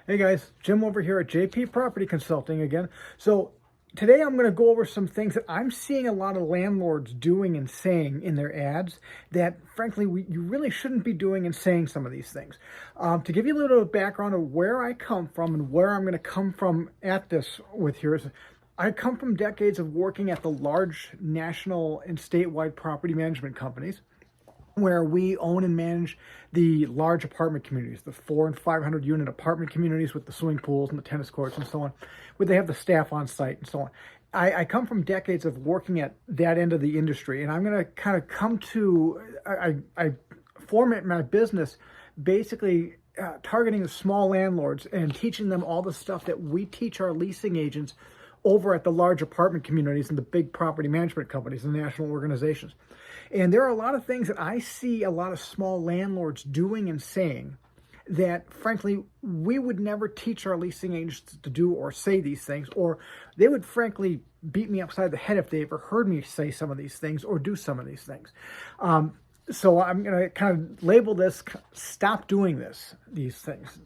Hey guys, Jim over here at JP Property Consulting again. So today I'm going to go over some things that I'm seeing a lot of landlords doing and saying in their ads that frankly you really shouldn't be doing and saying some of these things. To give you a little bit of background of where I come from and where I'm going to come from at this with here is I come from decades of working at the large national and statewide property management companies, where we own and manage the large apartment communities, the 400 and 500 unit apartment communities with the swimming pools and the tennis courts and so on, where they have the staff on site and so on. I come from decades of working at that end of the industry, and I'm going to kind of come to, I format my business basically targeting the small landlords and teaching them all the stuff that we teach our leasing agents over at the large apartment communities and the big property management companies and national organizations. And there are a lot of things that I see a lot of small landlords doing and saying that, frankly, we would never teach our leasing agents to do or say these things, or they would, frankly, beat me upside the head if they ever heard me say some of these things or do some of these things. So I'm going to kind of label this, stop doing these things.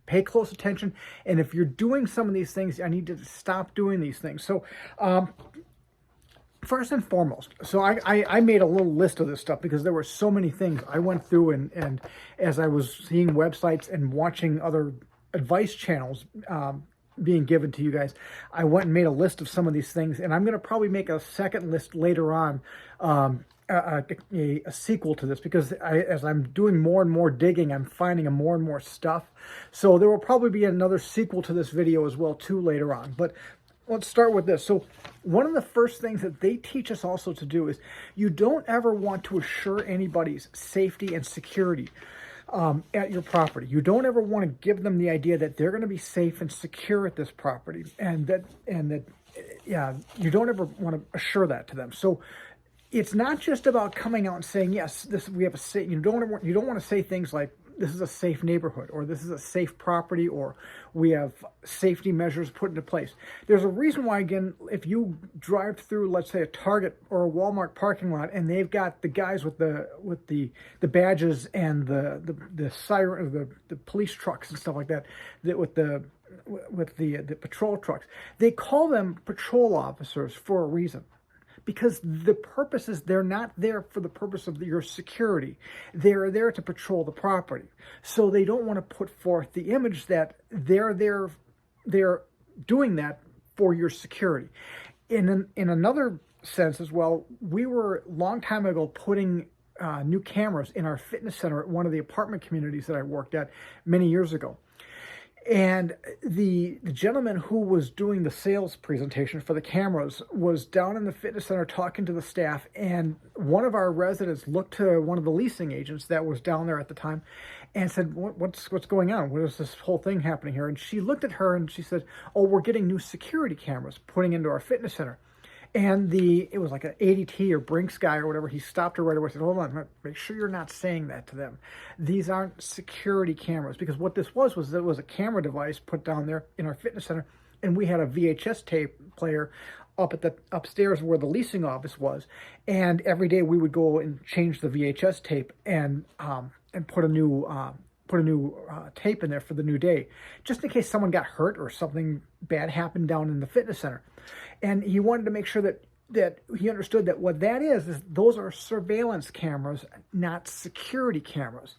Pay close attention. And if you're doing some of these things, I need to stop doing these things. So, first and foremost, so I made a little list of this stuff because there were so many things I went through, and as I was seeing websites and watching other advice channels being given to you guys, I went and made a list of some of these things, and I'm going to probably make a second list later on, a sequel to this, because as I'm doing more and more digging, I'm finding more and more stuff. So there will probably be another sequel to this video as well too later on. But let's start with this. So one of the first things that they teach us also to do is you don't ever want to assure anybody's safety and security at your property. You don't ever want to give them the idea that they're going to be safe and secure at this property, and that you don't ever want to assure that to them. So it's not just about coming out and saying, yes, we have a safe. You don't want to say things like, this is a safe neighborhood, or this is a safe property, or we have safety measures put into place. There's a reason why, again, if you drive through, let's say, a Target or a Walmart parking lot, and they've got the guys with the badges and the siren, the police trucks and stuff like that, with the patrol trucks, they call them patrol officers for a reason. Because the purpose is, they're not there for the purpose of your security. They're there to patrol the property. So they don't want to put forth the image that they're doing that for your security. In another sense as well, we were a long time ago putting new cameras in our fitness center at one of the apartment communities that I worked at many years ago. And the gentleman who was doing the sales presentation for the cameras was down in the fitness center talking to the staff, and one of our residents looked to one of the leasing agents that was down there at the time and said, what's going on? What is this whole thing happening here? And she looked at her and she said, oh, we're getting new security cameras putting into our fitness center. And it was like an ADT or Brinks guy or whatever. He stopped her right away and said, hold on, make sure you're not saying that to them. These aren't security cameras. Because what this was it was a camera device put down there in our fitness center, and we had a VHS tape player up at the upstairs where the leasing office was. And every day we would go and change the VHS tape and put a new tape in there for the new day, just in case someone got hurt or something bad happened down in the fitness center. And he wanted to make sure that he understood that what that is those are surveillance cameras, not security cameras.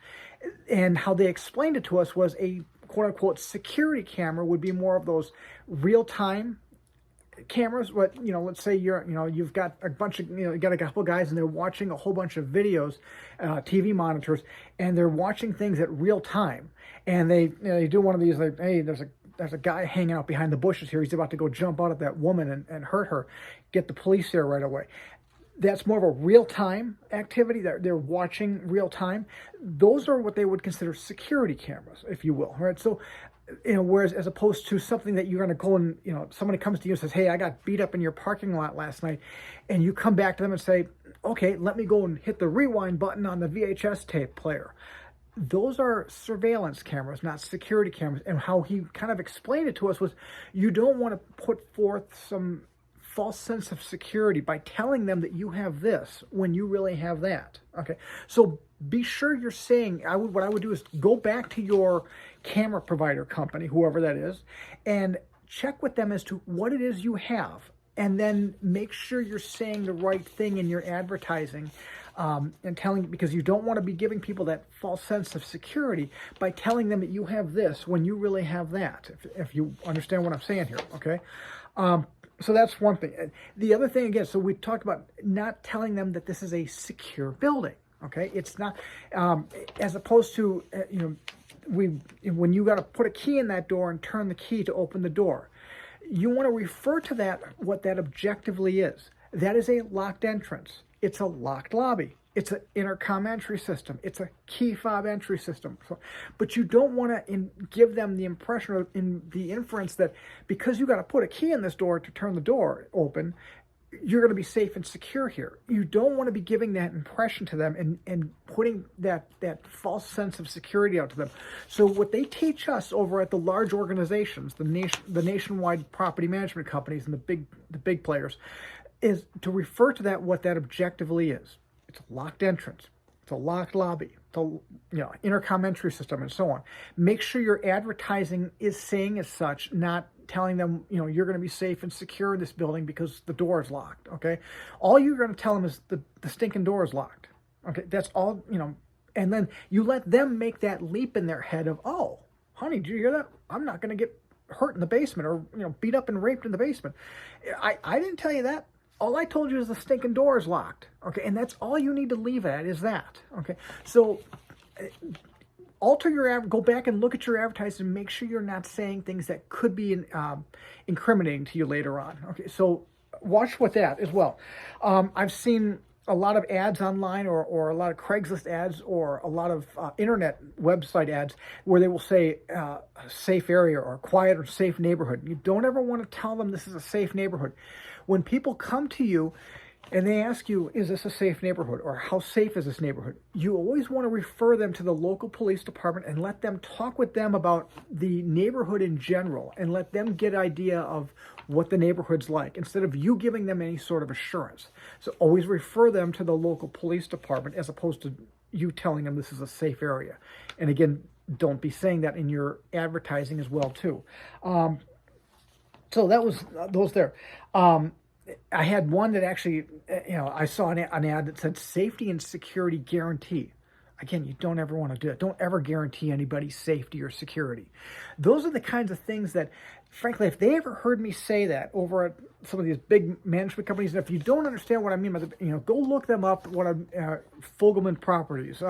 And how they explained it to us was a quote-unquote security camera would be more of those real-time cameras. But let's say you've got a bunch of you got a couple guys and they're watching a whole bunch of videos, TV monitors, and they're watching things at real time, and they do one of these, like, hey, there's a guy hanging out behind the bushes here, he's about to go jump out at that woman and hurt her, get the police there right away. That's more of a real-time activity. They're watching real-time. Those are what they would consider security cameras, if you will, right? So whereas as opposed to something that you're going to go and, somebody comes to you and says, hey, I got beat up in your parking lot last night. And you come back to them and say, okay, let me go and hit the rewind button on the VHS tape player. Those are surveillance cameras, not security cameras. And how he kind of explained it to us was, you don't want to put forth some false sense of security by telling them that you have this when you really have that. Okay, so be sure you're saying, what I would do is go back to your camera provider company, whoever that is, and check with them as to what it is you have. And then make sure you're saying the right thing in your advertising, and telling, because you don't want to be giving people that false sense of security by telling them that you have this when you really have that, if you understand what I'm saying here, okay? So that's one thing. The other thing, again, so we talked about not telling them that this is a secure building, okay? It's not, as opposed to, when you got to put a key in that door and turn the key to open the door, you want to refer to that, what that objectively is. That is a locked entrance. It's a locked lobby. It's an intercom entry system. It's a key fob entry system. So, but you don't want to give them the impression or in the inference that because you got to put a key in this door to turn the door open, you're going to be safe and secure here. You don't want to be giving that impression to them and putting that false sense of security out to them. So what they teach us over at the large organizations, the nationwide property management companies and the big players, is to refer to that, what that objectively is. It's a locked entrance. It's a locked lobby. It's a intercom entry system, and so on. Make sure your advertising is saying as such, not telling them, you're going to be safe and secure in this building because the door is locked, okay? All you're going to tell them is the stinking door is locked, okay? That's all, and then you let them make that leap in their head of, oh, honey, did you hear that? I'm not going to get hurt in the basement or, beat up and raped in the basement. I didn't tell you that. All I told you is the stinking door is locked, okay? And that's all you need to leave at is that, okay? So alter go back and look at your advertising and make sure you're not saying things that could be incriminating to you later on, okay? So watch with that as well. I've seen a lot of ads online or a lot of Craigslist ads or a lot of internet website ads where they will say safe area or quiet or safe neighborhood. You don't ever want to tell them this is a safe neighborhood. When people come to you and they ask you, is this a safe neighborhood or how safe is this neighborhood? You always want to refer them to the local police department and let them talk with them about the neighborhood in general and let them get an idea of what the neighborhood's like instead of you giving them any sort of assurance. So always refer them to the local police department as opposed to you telling them this is a safe area. And again, don't be saying that in your advertising as well too. So that was those there. I had one that actually, I saw an ad that said safety and security guarantee. Again, you don't ever want to do that. Don't ever guarantee anybody's safety or security. Those are the kinds of things that, frankly, if they ever heard me say that over at some of these big management companies, and if you don't understand what I mean by go look them up. Fogelman Properties,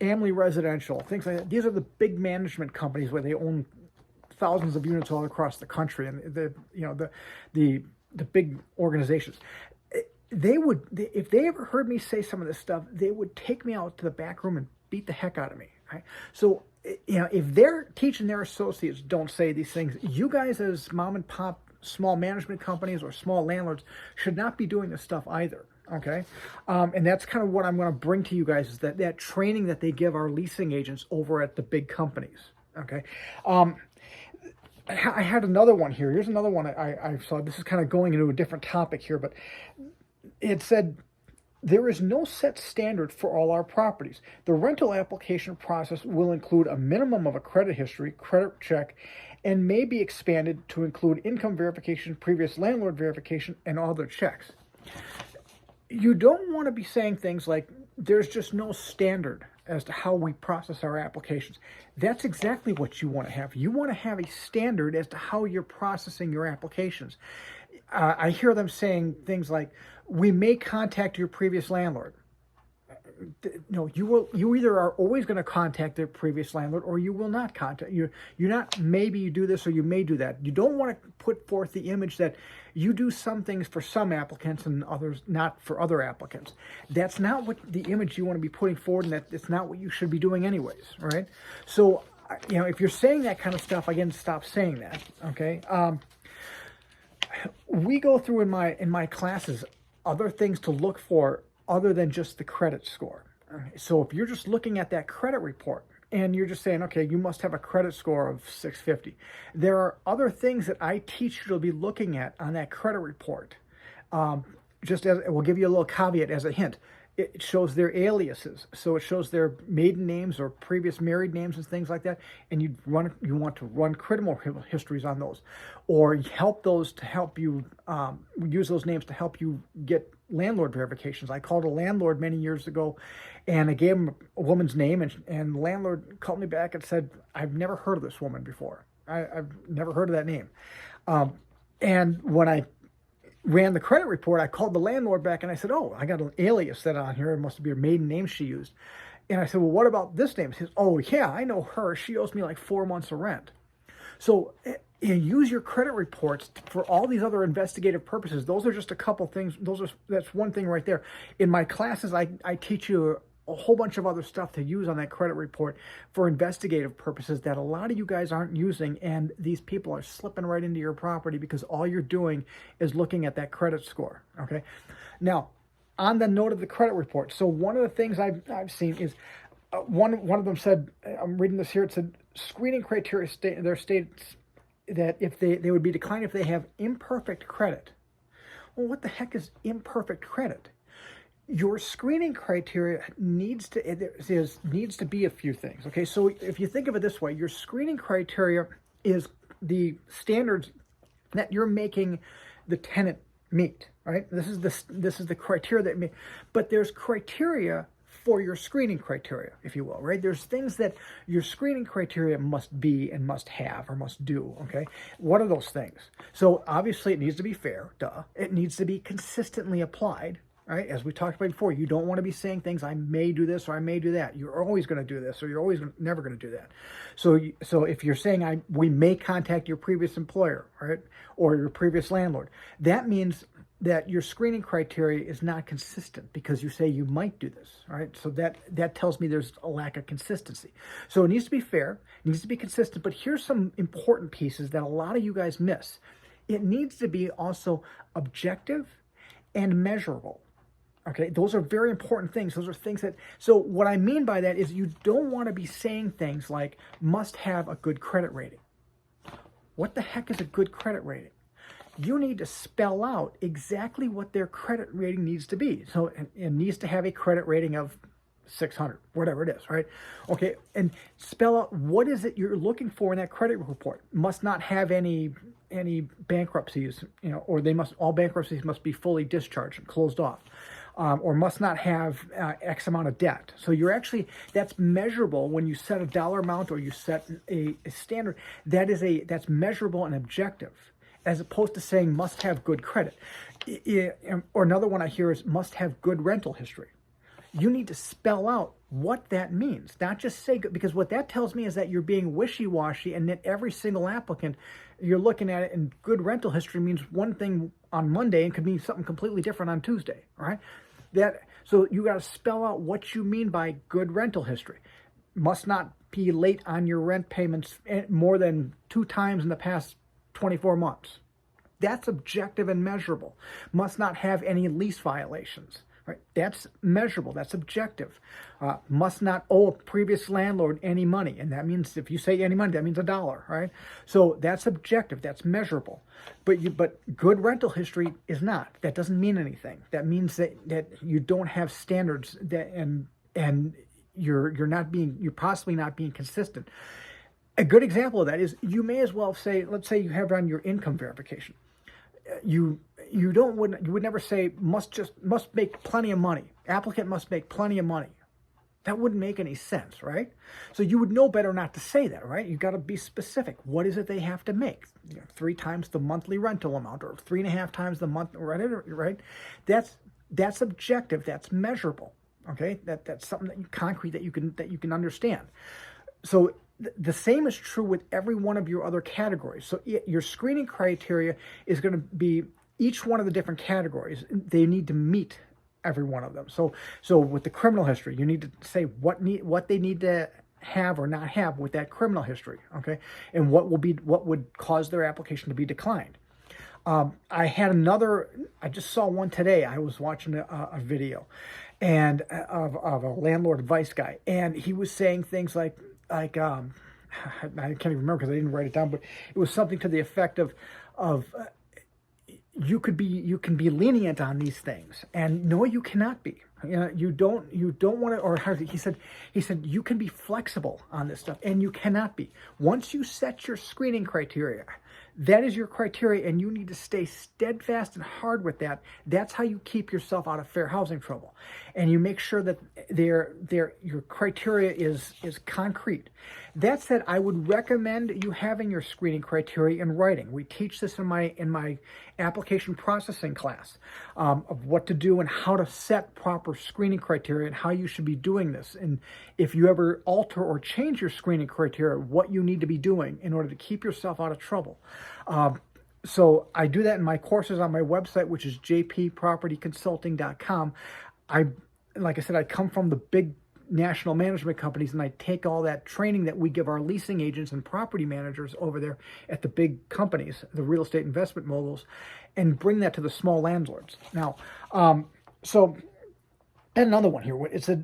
Amley Residential, things like that. These are the big management companies where they own thousands of units all across the country, and the big organizations. If they ever heard me say some of this stuff, they would take me out to the back room and beat the heck out of me. Right? So, if they're teaching their associates, don't say these things. You guys, as mom and pop small management companies or small landlords, should not be doing this stuff either. Okay, and that's kind of what I'm going to bring to you guys is that training that they give our leasing agents over at the big companies. Okay. I had another one here. Here's another one I saw. This is kind of going into a different topic here, but it said, there is no set standard for all our properties. The rental application process will include a minimum of a credit history, credit check, and may be expanded to include income verification, previous landlord verification, and other checks. You don't want to be saying things like, there's just no standard as to how we process our applications. That's exactly what you want to have. You want to have a standard as to how you're processing your applications. I hear them saying things like, we may contact your previous landlord. No, you either are always going to contact their previous landlord or you will not contact. You're not, maybe you do this or you may do that. You don't want to put forth the image that you do some things for some applicants and others not for other applicants. That's not what the image you want to be putting forward, and that it's not what you should be doing anyways, right? So, if you're saying that kind of stuff, again, stop saying that, okay? We go through in my classes other things to look for other than just the credit score. So if you're just looking at that credit report and you're just saying, okay, you must have a credit score of 650. There are other things that I teach you to be looking at on that credit report. Just as we'll give you a little caveat as a hint. It shows their aliases, so it shows their maiden names or previous married names and things like that. And you want to run criminal histories on those, or help those to help you use those names to help you get landlord verifications. I called a landlord many years ago, and I gave him a woman's name, and the landlord called me back and said, "I've never heard of this woman before. I've never heard of that name." And when I ran the credit report, I called the landlord back and I said, "Oh, I got an alias set on here. It must be her maiden name she used." And I said, "Well, what about this name?" He says, "Oh, yeah, I know her. She owes me like 4 months of rent." So you use your credit reports for all these other investigative purposes. Those are just a couple things. That's one thing right there. In my classes, I teach you a whole bunch of other stuff to use on that credit report for investigative purposes that a lot of you guys aren't using, and these people are slipping right into your property because all you're doing is looking at that credit score. Okay, now on the note of the credit report, so one of the things I've seen is one of them said, I'm reading this here, it said screening criteria states that if they would be declined if they have imperfect credit. Well, what the heck is imperfect credit? Your screening criteria needs to be a few things. Okay, so if you think of it this way, your screening criteria is the standards that you're making the tenant meet. Right? This is the criteria that but there's criteria for your screening criteria, if you will. Right? There's things that your screening criteria must be and must have or must do. Okay, what are those things? So obviously, it needs to be fair. Duh. It needs to be consistently applied. Right? As we talked about before, you don't want to be saying things, "I may do this" or "I may do that." You're always going to do this, or you're always never going to do that. So if you're saying, "We may contact your previous employer," right, or your previous landlord, that means that your screening criteria is not consistent because you say you might do this. Right? So that tells me there's a lack of consistency. So it needs to be fair, it needs to be consistent. But here's some important pieces that a lot of you guys miss. It needs to be also objective and measurable. Okay, those are very important things. Those are things that, so what I mean by that is you don't want to be saying things like must have a good credit rating. What the heck is a good credit rating? You need to spell out exactly what their credit rating needs to be. So it needs to have a credit rating of 600, whatever it is, right? Okay, and spell out what is it you're looking for in that credit report. Must not have any bankruptcies, or all bankruptcies must be fully discharged and closed off. Or must not have X amount of debt. So that's measurable when you set a dollar amount or you set a standard. That's measurable and objective, as opposed to saying must have good credit. Or another one I hear is must have good rental history. You need to spell out what that means, not just say good, because what that tells me is that you're being wishy-washy, and that every single applicant, you're looking at it, and good rental history means one thing on Monday and could mean something completely different on Tuesday, right? So you got to spell out what you mean by good rental history. Must not be late on your rent payments more than 2 times in the past 24 months. That's objective and measurable. Must not have any lease violations. Right? That's measurable. That's objective. Must not owe a previous landlord any money. And that means, if you say any money, that means $1, right? So that's objective. That's measurable. But good rental history is not. That doesn't mean anything. That means that you don't have standards and you're possibly not being consistent. A good example of that is you may as well say, let's say you have it on your income verification. You would never say must make plenty of money. Applicant must make plenty of money. That wouldn't make any sense, right? So you would know better not to say that, right? You've got to be specific. What is it they have to make? 3 times the monthly rental amount, or 3.5 times the month, right? That's objective. That's measurable. Okay, that's something concrete that you can understand. So the same is true with every one of your other categories. So your screening criteria is going to be each one of the different categories. They need to meet every one of them. So with the criminal history, you need to say what they need to have or not have with that criminal history, okay? And what would cause their application to be declined. I just saw one today. I was watching a video and of a landlord advice guy, and he was saying things like I can't even remember because I didn't write it down, but it was something to the effect of you can be lenient on these things, and no, you cannot be. You know, you don't want to, or how he said you can be flexible on this stuff, and you cannot be. Once you set your screening criteria, that is your criteria, and you need to stay steadfast and hard with that. That's how you keep yourself out of fair housing trouble, and you make sure that your criteria is concrete. That said, I would recommend you having your screening criteria in writing. We teach this in my application processing class of what to do and how to set proper screening criteria and how you should be doing this. And if you ever alter or change your screening criteria, what you need to be doing in order to keep yourself out of trouble. So I do that in my courses on my website, which is jppropertyconsulting.com. Like I said, I come from the big national management companies, and I take all that training that we give our leasing agents and property managers over there at the big companies, the real estate investment moguls, and bring that to the small landlords. Now, so and another one here, it's a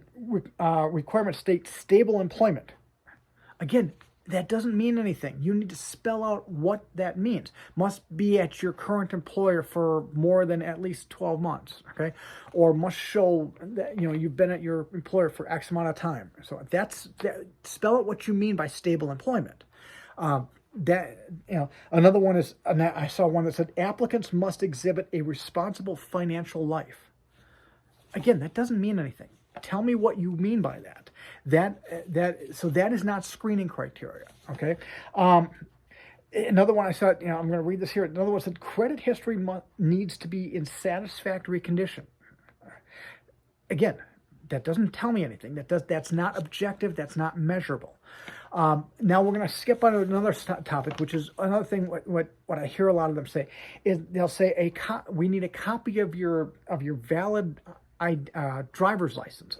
requirement states stable employment. Again, that doesn't mean anything. You need to spell out what that means. Must be at your current employer for more than at least 12 months, okay? Or must show that, you've been at your employer for X amount of time. So spell out what you mean by stable employment. Another one is, I saw one that said applicants must exhibit a responsible financial life. Again, that doesn't mean anything. Tell me what you mean by that. So that is not screening criteria. Okay. Another one I saw. I'm going to read this here. Another one said credit history needs to be in satisfactory condition. Again, that doesn't tell me anything. That's not objective. That's not measurable. Now we're going to skip on to another topic, which is another thing. What I hear a lot of them say is they'll say we need a copy of your valid driver's license.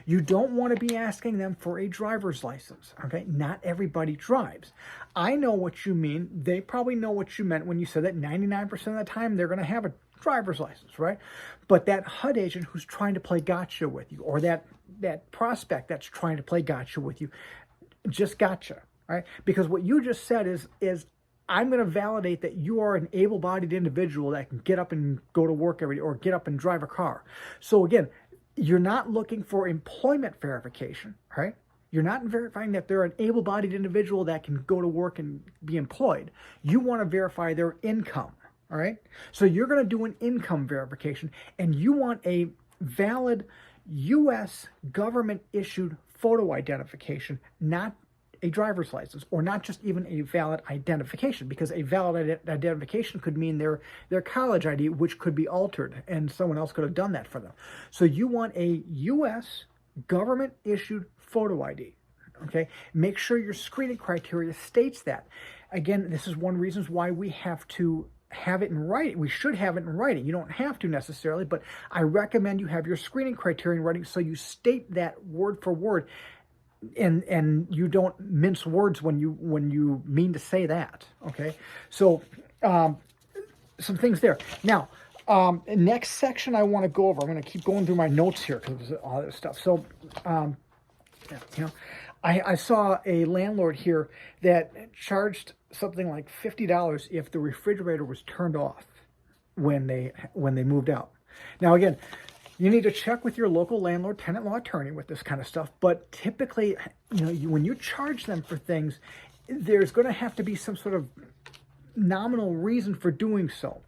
You don't want to be asking them for a driver's license. Okay, not everybody drives. I know what you mean. They probably know what you meant when you said that 99% of the time they're going to have a driver's license, right? But that HUD agent who's trying to play gotcha with you, or that prospect that's trying to play gotcha with you, just gotcha, right? Because what you just said is I'm going to validate that you are an able-bodied individual that can get up and go to work every day or get up and drive a car. So again, you're not looking for employment verification, right? You're not verifying that they're an able-bodied individual that can go to work and be employed. You want to verify their income, all right? So you're going to do an income verification, and you want a valid U.S. government-issued photo identification, not a driver's license, or not just even a valid identification, because a valid identification could mean their college ID, which could be altered, and someone else could have done that for them. So you want a U.S. government-issued photo ID, okay? Make sure your screening criteria states that. Again, this is one of the reasons why we have to have it in writing. We should have it in writing. You don't have to necessarily, but I recommend you have your screening criteria in writing so you state that word for word, and you don't mince words when you mean to say that. Okay, so some things there. Now, next section I want to go over. I'm going to keep going through my notes here because all this stuff. So, I saw a landlord here that charged something like $50 if the refrigerator was turned off when they moved out. Now, again, you need to check with your local landlord, tenant law attorney with this kind of stuff. But typically, when you charge them for things, there's going to have to be some sort of nominal reason for doing so.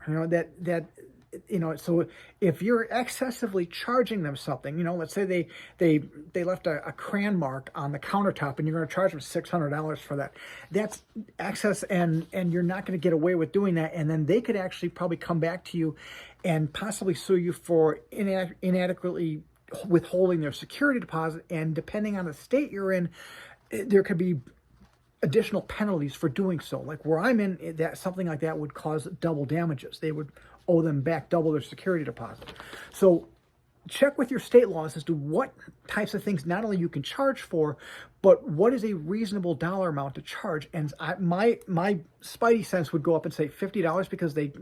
So if you're excessively charging them something, let's say they left a crayon mark on the countertop and you're going to charge them $600 for that. That's excess, and you're not going to get away with doing that. And then they could actually probably come back to you and possibly sue you for inadequately withholding their security deposit. And depending on the state you're in, there could be additional penalties for doing so. Like where I'm in, that something like that would cause double damages. They would owe them back double their security deposit. So check with your state laws as to what types of things not only you can charge for, but what is a reasonable dollar amount to charge. And my spidey sense would go up and say $50 because they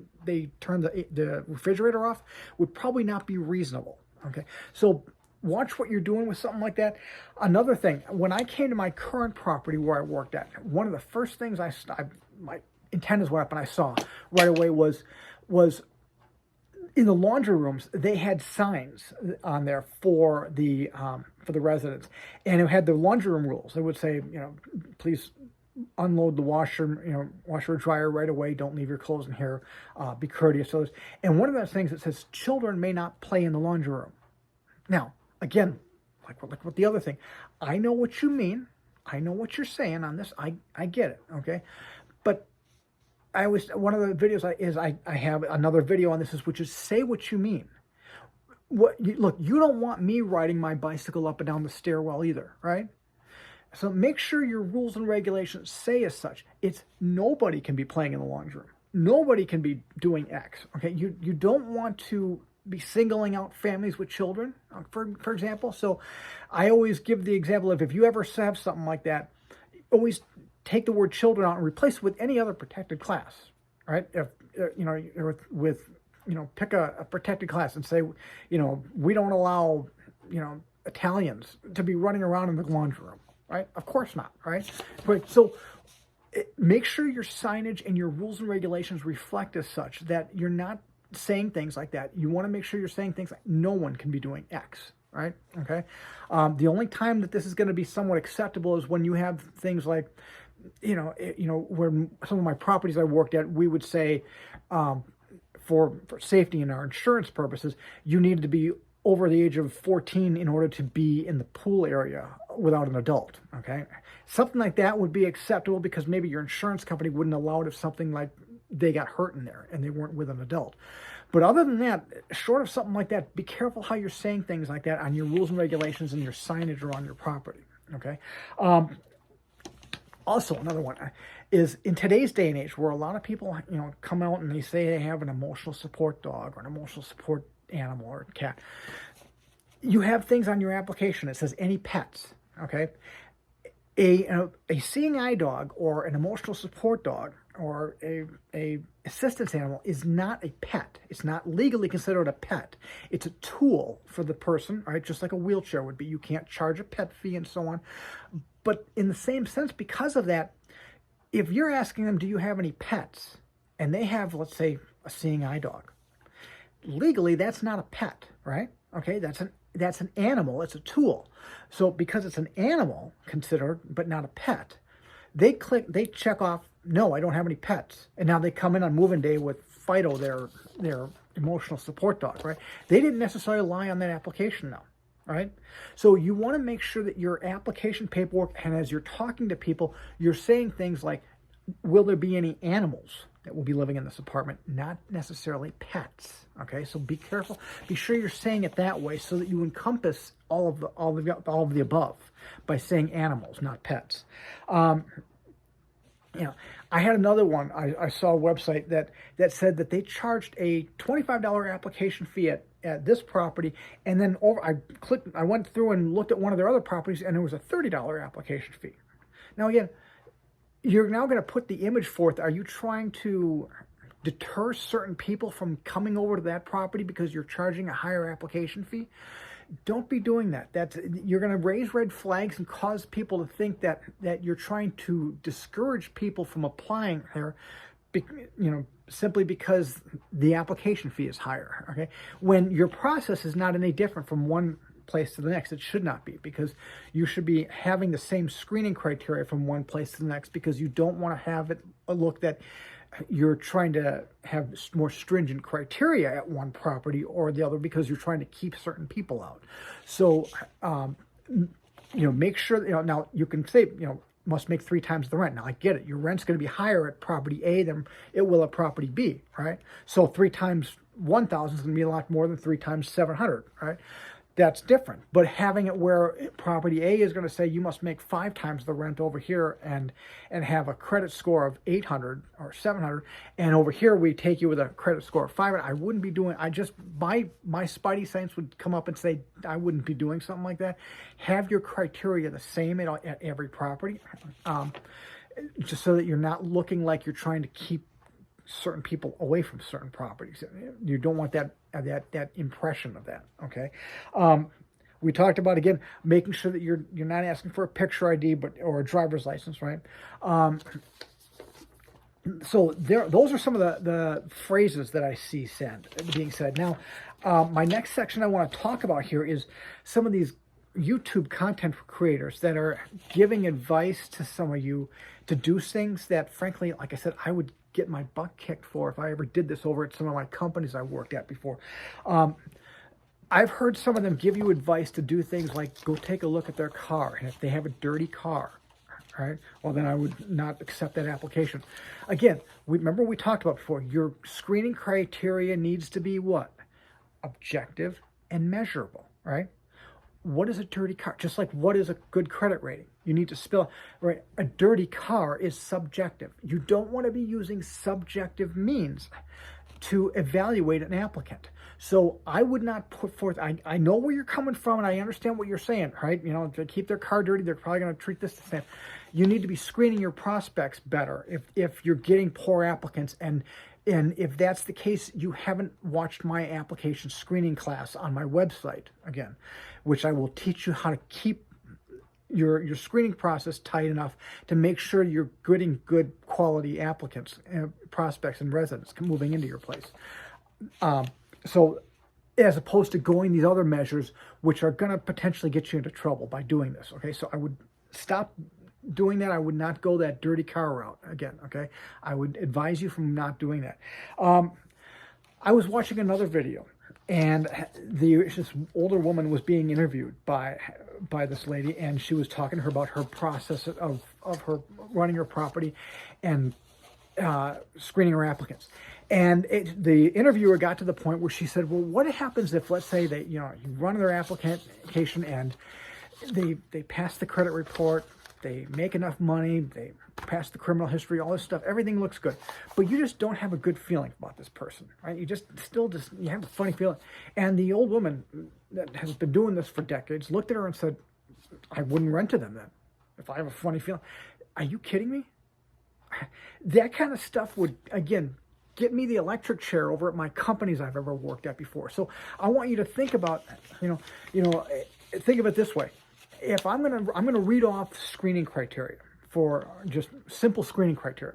turned the refrigerator off would probably not be reasonable. Okay, so watch what you're doing with something like that. Another thing, when I came to my current property where I worked at, one of the first things my antennas went up and I saw right away was in the laundry rooms, they had signs on there for the residents, and it had the laundry room rules. It would say, please unload the washer, washer or dryer right away. Don't leave your clothes in here. Be courteous. So, and one of those things that says children may not play in the laundry room. Now, again, like with the other thing, I know what you mean. I know what you're saying on this. I get it. Okay, but one of the videos I have another video on this which is say what you mean. Look, you don't want me riding my bicycle up and down the stairwell either, right? So make sure your rules and regulations say as such. It's nobody can be playing in the laundry room. Nobody can be doing X. Okay, you don't want to be singling out families with children, for example. So I always give the example of if you ever have something like that, always take the word children out and replace it with any other protected class, right? If pick a protected class and say, we don't allow, Italians to be running around in the laundry room, right? Of course not, right? But so make sure your signage and your rules and regulations reflect as such that you're not saying things like that. You want to make sure you're saying things like no one can be doing X, right? Okay. The only time that this is going to be somewhat acceptable is when you have things like, where some of my properties I worked at, we would say, for safety and our insurance purposes, you needed to be over the age of 14 in order to be in the pool area without an adult. Okay. Something like that would be acceptable because maybe your insurance company wouldn't allow it if something like they got hurt in there and they weren't with an adult. But other than that, short of something like that, be careful how you're saying things like that on your rules and regulations and your signage around your property. Okay. Also, another one is in today's day and age where a lot of people, come out and they say they have an emotional support dog or an emotional support animal or cat. You have things on your application that says any pets, okay? A seeing eye dog or an emotional support dog or a assistance animal is not a pet. It's not legally considered a pet. It's a tool for the person, right? Just like a wheelchair would be. You can't charge a pet fee and so on. But in the same sense, because of that, if you're asking them, do you have any pets? And they have, let's say, a seeing eye dog. Legally, that's not a pet, right? Okay, that's an animal. It's a tool. So because it's an animal considered, but not a pet, they check off, no, I don't have any pets. And now they come in on moving day with Fido, their emotional support dog, right? They didn't necessarily lie on that application now, right? So you want to make sure that your application paperwork, and as you're talking to people, you're saying things like, will there be any animals that will be living in this apartment? Not necessarily pets. Okay, so be careful. Be sure you're saying it that way so that you encompass all of the above by saying animals, not pets. I had another one. I saw a website that said that they charged a $25 application fee at this property, and then I went through and looked at one of their other properties, and it was a $30 application fee. Now again, you're now going to put the image forth. Are you trying to deter certain people from coming over to that property because you're charging a higher application fee? Don't be doing that. You're going to raise red flags and cause people to think that you're trying to discourage people from applying here, simply because the application fee is higher. Okay, when your process is not any different from one place to the next. It should not be, because you should be having the same screening criteria from one place to the next, because you don't want to have it look that you're trying to have more stringent criteria at one property or the other because you're trying to keep certain people out. So, make sure, now you can say, must make 3 times the rent. Now I get it. Your rent's going to be higher at property A than it will at property B, right? So 3 times 1,000 is going to be a lot more than 3 times 700, right? That's different. But having it where property A is going to say you must make 5 times the rent over here and have a credit score of 800 or 700, and over here we take you with a credit score of 500, I wouldn't be doing, my spidey sense would come up and say I wouldn't be doing something like that. Have your criteria the same at every property, just so that you're not looking like you're trying to keep certain people away from certain properties. You don't want that impression of that. Okay. We talked about, again, making sure that you're not asking for a picture ID or a driver's license, right? So those are some of the phrases that I see being said. Now, my next section I want to talk about here is some of these YouTube content creators that are giving advice to some of you to do things that, frankly, like I said, I would get my butt kicked for if I ever did this over at some of my companies I worked at before. I've heard some of them give you advice to do things like go take a look at their car, and if they have a dirty car, right, well, then I would not accept that application. Again, remember we talked about before, your screening criteria needs to be what? Objective and measurable, right? What is a dirty car? Just like what is a good credit rating? You need to spill, right? A dirty car is subjective. You don't want to be using subjective means to evaluate an applicant. So I would not put forth, I know where you're coming from and I understand what you're saying, right? You know, if they keep their car dirty, they're probably going to treat this the same. You need to be screening your prospects better if you're getting poor applicants. And if that's the case, you haven't watched my application screening class on my website, again, which I will teach you how to keep your screening process tight enough to make sure you're getting good quality applicants, prospects, and residents moving into your place. So as opposed to going these other measures, which are going to potentially get you into trouble by doing this, okay? So I would stop doing that. I would not go that dirty car route again, okay? I would advise you from not doing that. I was watching another video, and this older woman was being interviewed by this lady, and she was talking to her about her process of her running her property and screening her applicants. And the interviewer got to the point where she said, well, what happens if, let's say, that you run their application and they pass the credit report, they make enough money, they pass the criminal history, all this stuff, everything looks good, but you just don't have a good feeling about this person, right? You have a funny feeling. And the old woman that has been doing this for decades looked at her and said, I wouldn't rent to them then if I have a funny feeling. Are you kidding me? That kind of stuff would, again, get me the electric chair over at my companies I've ever worked at before. So I want you to think about, think of it this way. If I'm gonna read off screening criteria for just simple screening criteria,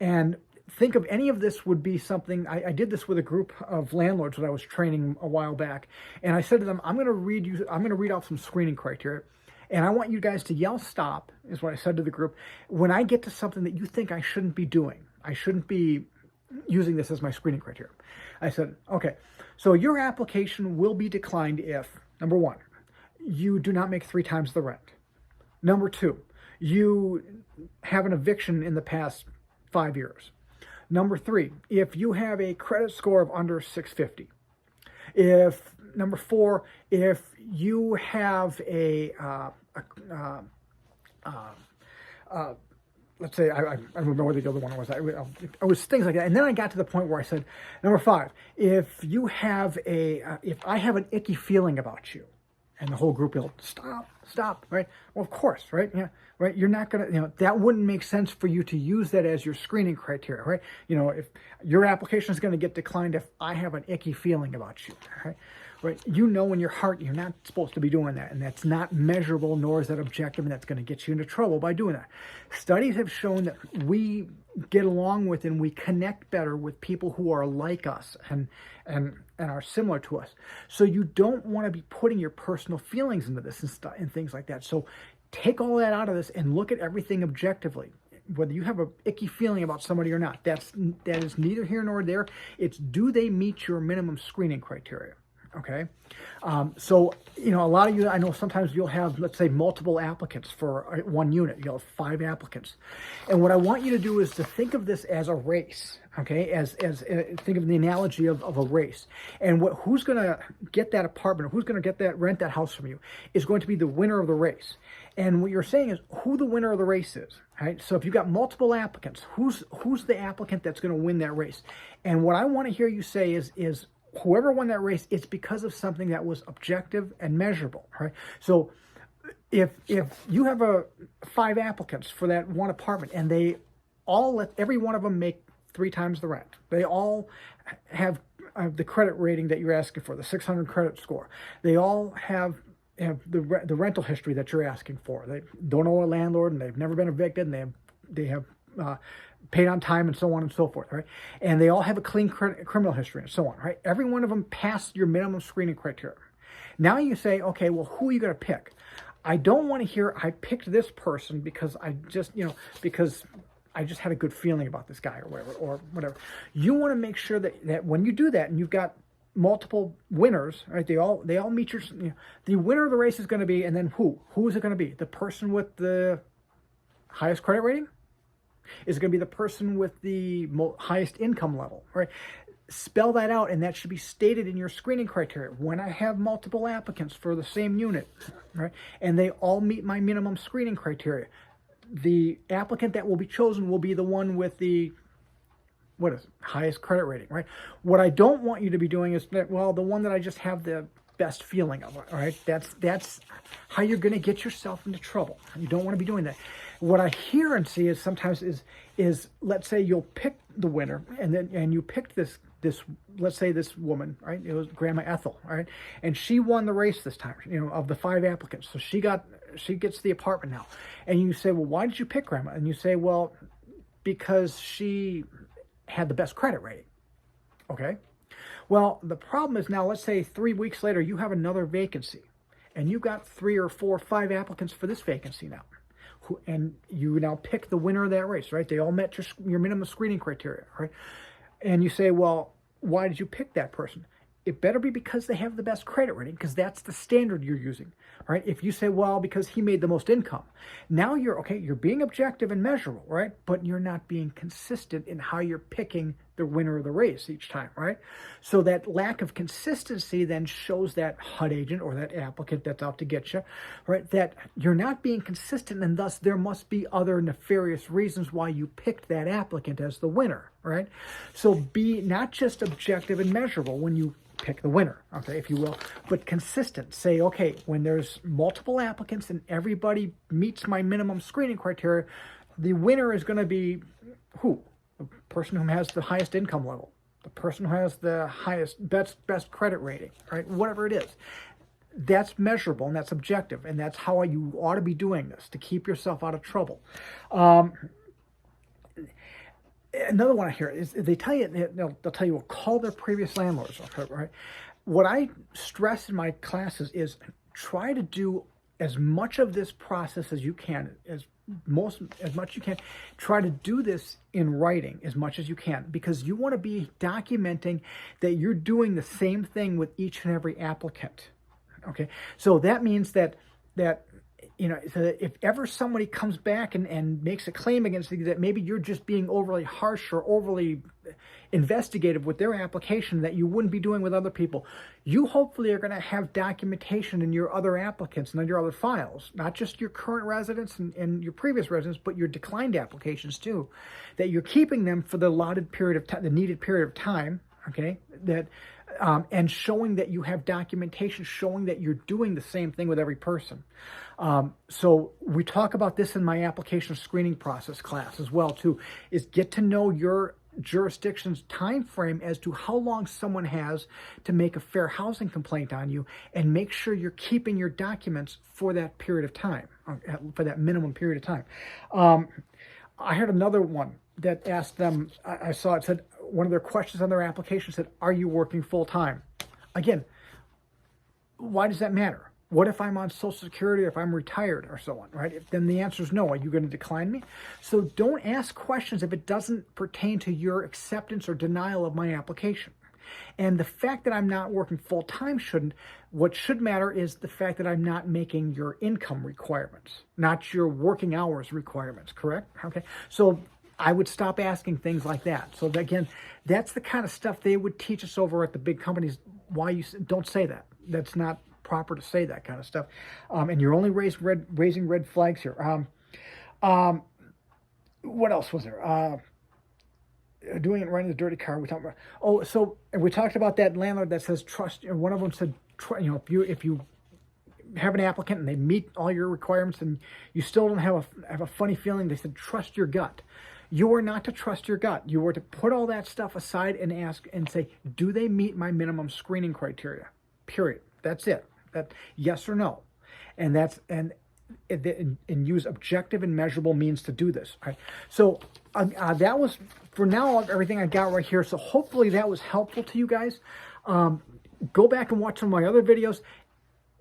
and think of any of this would be something. I did this with a group of landlords that I was training a while back, and I said to them, I'm gonna read off some screening criteria. And I want you guys to yell stop, is what I said to the group, when I get to something that you think I shouldn't be doing. I shouldn't be using this as my screening criteria. I said, okay, so your application will be declined if, number one, you do not make 3 times the rent. Number 2, you have an eviction in the past 5 years. Number 3, if you have a credit score of under 650. Number 4, if you have let's say, I don't remember what the other one was. I was things like that. And then I got to the point where I said, number 5, if I have an icky feeling about you, and the whole group will stop, right? Well, of course, right? Yeah, right. You're not going to, that wouldn't make sense for you to use that as your screening criteria, right? If your application is going to get declined if I have an icky feeling about you, right? Right? In your heart, you're not supposed to be doing that, and that's not measurable, nor is that objective, and that's going to get you into trouble by doing that. Studies have shown that we get along with and we connect better with people who are like us and are similar to us. So you don't want to be putting your personal feelings into this and things like that. So take all that out of this and look at everything objectively. Whether you have a icky feeling about somebody or not, that is neither here nor there. It's, do they meet your minimum screening criteria? Okay. So, a lot of you, I know sometimes you'll have, let's say, multiple applicants for one unit. You'll have 5 applicants. And what I want you to do is to think of this as a race. Okay. Think of the analogy of a race. And who's going to get that apartment, or who's going to rent that house from you, is going to be the winner of the race. And what you're saying is who the winner of the race is, right? So if you've got multiple applicants, who's the applicant that's going to win that race? And what I want to hear you say is whoever won that race, it's because of something that was objective and measurable, right? So if you have 5 applicants for that one apartment, and they all let every one of them make 3 times the rent, they all have the credit rating that you're asking for, the 600 credit score, they all have the rental history that you're asking for, they don't owe a landlord, and they've never been evicted, and they have paid on time, and so on and so forth, right? And they all have a clean criminal history and so on, right? Every one of them passed your minimum screening criteria. Now you say, okay, well, who are you going to pick? I don't want to hear, I picked this person because because I just had a good feeling about this guy or whatever. You want to make sure that when you do that and you've got multiple winners, right? They all meet your, the winner of the race is going to be, and then who is it going to be? The person with the highest credit rating? Is it going to be the person with the highest income level, right? Spell that out, and that should be stated in your screening criteria. When I have multiple applicants for the same unit, right, and they all meet my minimum screening criteria, the applicant that will be chosen will be the one with the highest credit rating, right? What I don't want you to be doing is that, well, the one that I just have the best feeling of, all right? That's how you're going to get yourself into trouble. You don't want to be doing that. What I hear and see is sometimes is let's say you'll pick the winner, and you picked this let's say this woman, right? It was Grandma Ethel, right? And she won the race this time, of the 5 applicants. So she gets the apartment now. And you say, well, why did you pick Grandma? And you say, well, because she had the best credit rating. Okay. Well, the problem is now, let's say 3 weeks later, you have another vacancy, and you got 3 or 4 or 5 applicants for this vacancy now. And you now pick the winner of that race, right? They all met your minimum screening criteria, right? And you say, well, why did you pick that person? It better be because they have the best credit rating, because that's the standard you're using, right? If you say, well, because he made the most income, now you're being objective and measurable, right? But you're not being consistent in how you're picking the winner of the race each time, right? So that lack of consistency then shows that HUD agent or that applicant that's out to get you, right? That you're not being consistent, and thus there must be other nefarious reasons why you picked that applicant as the winner, right? So be not just objective and measurable when you pick the winner, okay, if you will, but consistent. Say, okay, when there's multiple applicants and everybody meets my minimum screening criteria, the winner is going to be who? The person who has the highest income level, the person who has the best credit rating, right? Whatever it is. That's measurable and that's objective, and that's how you ought to be doing this to keep yourself out of trouble. Another one I hear is they'll tell you, well, call their previous landlords, right? What I stress in my classes is try to do as much of this process as you can, as much you can. Try to do this in writing as much as you can, because you want to be documenting that you're doing the same thing with each and every applicant. Okay, so that means that so that if ever somebody comes back and makes a claim against you that maybe you're just being overly harsh or overly investigative with their application that you wouldn't be doing with other people, you hopefully are going to have documentation in your other applicants and in your other files, not just your current residents and your previous residents, but your declined applications too, that you're keeping them for the allotted period of time, the needed period of time, okay, that and showing that you have documentation showing that you're doing the same thing with every person. So we talk about this in my application screening process class as well too, is get to know your jurisdiction's time frame as to how long someone has to make a fair housing complaint on you, and make sure you're keeping your documents for that period of time, for that minimum period of time. I had another one that asked them, I saw it said, one of their questions on their application said, are you working full-time? Again, why does that matter? What if I'm on Social Security, or if I'm retired or so on, right? Then the answer is no. Are you going to decline me? So don't ask questions if it doesn't pertain to your acceptance or denial of my application. And the fact that I'm not working full-time shouldn't. What should matter is the fact that I'm not making your income requirements, not your working hours requirements, correct? Okay. So I would stop asking things like that. So again, that's the kind of stuff they would teach us over at the big companies. Why you don't say that. That's not proper to say that kind of stuff. And you're only raising red flags here. What else was there? Doing it right in the dirty car. We talked about. So we talked about that landlord that says trust. One of them said, if you have an applicant and they meet all your requirements and you still don't have a funny feeling, they said trust your gut. You are not to trust your gut. You are to put all that stuff aside and ask and say, do they meet my minimum screening criteria? Period. That's it. That yes or no. And and use objective and measurable means to do this. All right. So that was, for now, everything I got right here. So hopefully that was helpful to you guys. Go back and watch some of my other videos.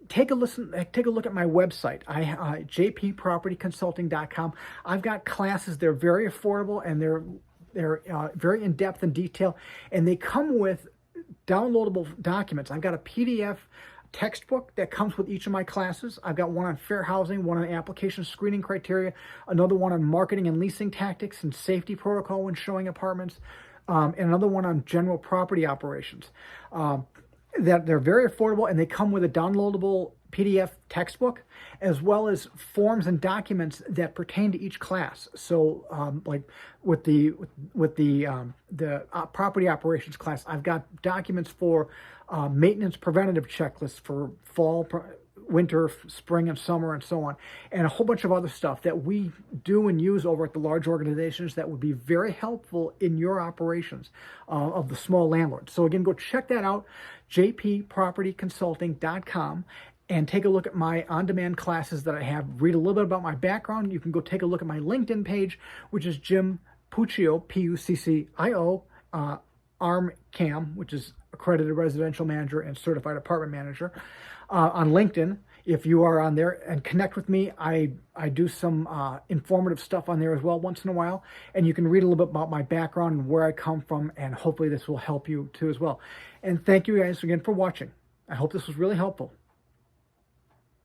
Take a look at my website, jppropertyconsulting.com. I've got classes. They're very affordable, and they're very in-depth and detailed, and they come with downloadable documents. I've got a PDF textbook that comes with each of my classes. I've got one on fair housing, one on application screening criteria, another one on marketing and leasing tactics and safety protocol when showing apartments, and another one on general property operations. That they're very affordable, and they come with a downloadable PDF textbook, as well as forms and documents that pertain to each class. So, like with the property operations class, I've got documents for maintenance preventative checklists for fall, winter, spring, and summer, and so on, and a whole bunch of other stuff that we do and use over at the large organizations that would be very helpful in your operations of the small landlord. So again, go check that out, jppropertyconsulting.com, and take a look at my on-demand classes that I have. Read a little bit about my background. You can go take a look at my LinkedIn page, which is Jim Puccio, Puccio, ARMCAM, which is Accredited Residential Manager and Certified Apartment Manager, on LinkedIn. If you are on there, and connect with me, I do some informative stuff on there as well once in a while, and you can read a little bit about my background and where I come from, and hopefully this will help you too as well. And thank you guys again for watching. I hope this was really helpful.